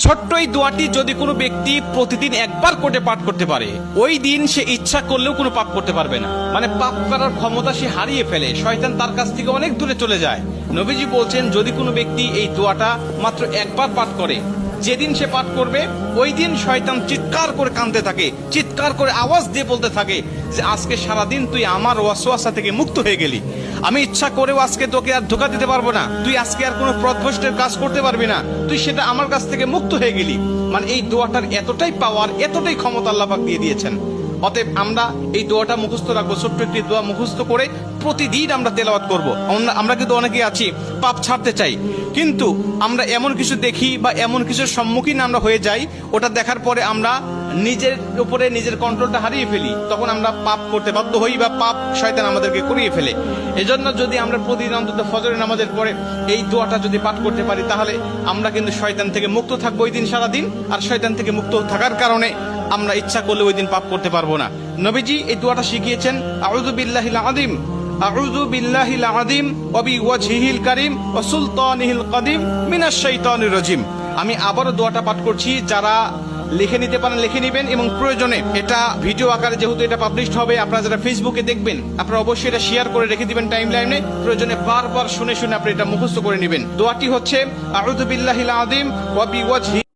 ছোট্ট এই দোয়াটি যদি কোনো ব্যক্তি প্রতিদিন একবার করে পাঠ করতে পারে, ওই দিন সে ইচ্ছা করলেও কোনো পাপ করতে পারবে না। মানে পাপ করার ক্ষমতা সে হারিয়ে ফেলে, শয়তান তার কাছ থেকে অনেক দূরে চলে যায়। নবীজি বলছেন, যদি কোনো ব্যক্তি এই দোয়াটা মাত্র একবার পাঠ করে, যেদিন সে পাঠ করবে ওই দিন শয়তান চিৎকার করে কাঁদতে থাকে, চিৎকার করে আওয়াজ দিয়ে বলতে থাকে যে আজকে সারাদিন তুই আমার ওয়াসওয়াসা থেকে মুক্ত হয়ে গেলি, আমি ইচ্ছা করেও আজকে তোকে আর ধোঁকা দিতে পারবো না, তুই আজকে আর কোনো পথভ্রষ্টের কাজ করতে পারবি না, তুই সেটা আমার কাছ থেকে মুক্ত হয়ে গেলি। মানে এই দোয়াটার এতটাই পাওয়ার, এতটাই ক্ষমতা আল্লাহ পাক দিয়ে দিয়েছেন। অতএব আমরা এই দোয়াটা মুখস্থ রাখবো, ছোট্ট একটি দোয়া মুখস্থ করে প্রতিদিন আমরা তেলাওয়াত করব। আমরা কিন্তু অনেকেই আছি পাপ ছাড়তে চাই, কিন্তু আমরা এমন কিছু দেখি বা এমন কিছুর সম্মুখীন আমরা হয়ে যাই, ওটা দেখার পরে আমরা নিজের উপরে নিজের কন্ট্রোলটা হারিয়ে ফেলি, তখন আমরা পাপ করতে বাধ্য হই বা পাপ শয়তান আমাদেরকে করিয়ে ফেলে। এজন্য যদি আমরা প্রতিদিন অন্তত ফজরের নামাজের পরে এই দোয়াটা যদি পাঠ করতে পারি, তাহলে আমরা কিন্তু শয়তান থেকে মুক্ত থাকবো ওই দিন সারাদিন। আর শয়তান থেকে মুক্ত থাকার কারণে আমরা ইচ্ছা করলে ওই দিন পাপ করতে পারবো না। নবীজি এই দোয়াটা শিখিয়েছেন, আউযু বিল্লাহিল আযীম, আউযু বিল্লাহিল আযীম ওয়া বিওয়াজহিল কারীম ওয়া সুলতানিহিল কাদীম মিনাশ শাইতানির রাজীম। আমি আবারও দোয়াটা পাঠ করছি, যারা লিখে নিতে পারেন লিখে নেবেন, এবং প্রয়োজনে এটা ভিডিও আকারে যেহেতু এটা পাবলিশড হবে, আপনারা যারা ফেসবুকে দেখবেন আপনারা অবশ্যই এটা শেয়ার করে রেখে দিবেন টাইম লাইনে, প্রয়োজনে বারবার শুনে শুনে আপনি এটা মুখস্থ করে নেবেন। দোয়াটি হচ্ছে, আউযু বিল্লাহিল আযীম ওয়া বিওয়াজহি